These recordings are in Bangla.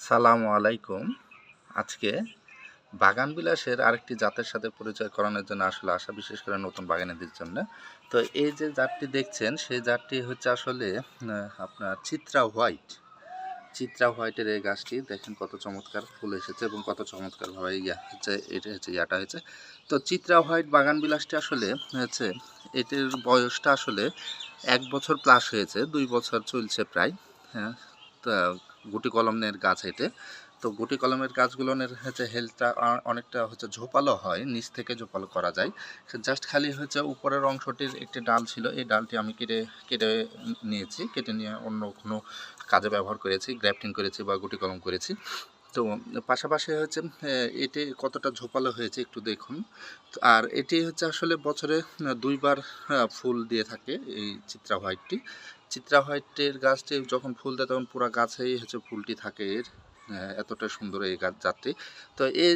সালামু আলাইকুম। আজকে বাগান বিলাসের আরেকটি জাতের সাথে পরিচয় করানোর জন্য আসলে আসা, বিশেষ করে নতুন বাগানীদের জন্য। তো এই যে জাতটি দেখছেন, সেই জাতটি হচ্ছে আসলে আপনার চিত্রা হোয়াইটের এই গাছটি দেখেন কত চমৎকার ফুল এসেছে এবং কত চমৎকারভাবে হচ্ছে এটা হচ্ছে ইয়াটা হয়েছে। তো চিত্রা হোয়াইট বাগান বিলাসটি আসলে হচ্ছে এটির বয়সটা আসলে 1 বছর প্লাস হয়েছে, 2 বছর চলছে প্রায়। হ্যাঁ, তা গুটি কলমের গাছ এটে। তো গুটি কলমের গাছগুলোর হচ্ছে হেলথটা অনেকটা হচ্ছে ঝোপালো হয়, নিচ থেকে ঝোপালো করা যায়। জাস্ট খালি হচ্ছে উপরের অংশটির একটি ডাল ছিল, এই ডালটি আমি কেটে কেটে নিয়েছি, কেটে নিয়ে অন্য কোনো কাজে ব্যবহার করেছি, গ্রাফটিং করেছি বা গুটি কলম করেছি। তো পাশাপাশি হচ্ছে এটি কতটা ঝোপালো হয়েছে একটু দেখুন। আর এটি হচ্ছে আসলে বছরে 2বার ফুল দিয়ে থাকে এই চিত্রা হোয়াইটটি। চিত্রা হোয়াইটের গাছটি যখন ফুল দেয় তখন পুরো গাছেই হচ্ছে ফুলটি থাকে এর। এতটা সুন্দর এই গাছ জাতটি। তো এই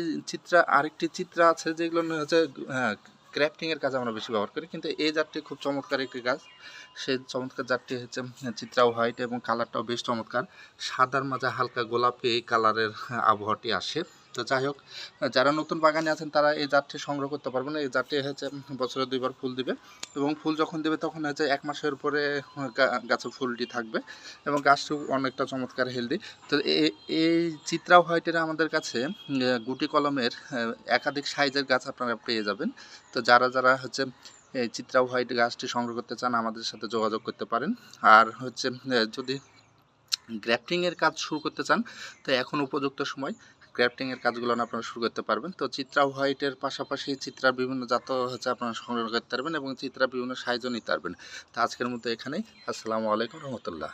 আরেকটি চিত্রা আছে যেগুলো হচ্ছে ক্র্যাফটিংয়ের কাজে আমরা বেশি ব্যবহার করি, কিন্তু এই জাতটি খুব চমৎকার একটি গাছ। সেই চমৎকার জাতটি হচ্ছে চিত্রা হোয়াইট এবং কালারটাও বেশ চমৎকার। সাদার মাঝে হালকা গোলাপি এই কালারের আবহাওয়াটি আসে। তো যাই হোক, যারা নতুন বাগানে আছেন তারা এই জাতটি সংগ্রহ করতে পারবেন। এই জাতটি হচ্ছে বছরে 2বার ফুল দিবে এবং ফুল যখন দেবে তখন হচ্ছে 1 মাসের উপরে গাছে ফুলটি থাকবে এবং গাছটিও অনেকটা চমৎকার হেলদি। তো এই চিত্রা হোয়াইটের আমাদের কাছে গুটি কলমের একাধিক সাইজের গাছ আপনারা পেয়ে যাবেন। তো যারা হচ্ছে এই চিত্রা হোয়াইট গাছটি সংগ্রহ করতে চান আমাদের সাথে যোগাযোগ করতে পারেন। আর হচ্ছে যদি গ্রাফটিংয়ের কাজ শুরু করতে চান তো এখন উপযুক্ত সময়, গ্রাফটিংয়ের কাজগুলো আপনারা শুরু করতে পারবেন। তো চিত্রা হোয়াইটের পাশাপাশি চিত্রার বিভিন্ন জাত হচ্ছে আপনারা সংগ্রহ করতে পারবেন এবং চিত্রার বিভিন্ন সাইজও নিতে পারবেন। তো আজকের মতো এখানেই। আসসালামু আলাইকুম রহমতুল্লাহ।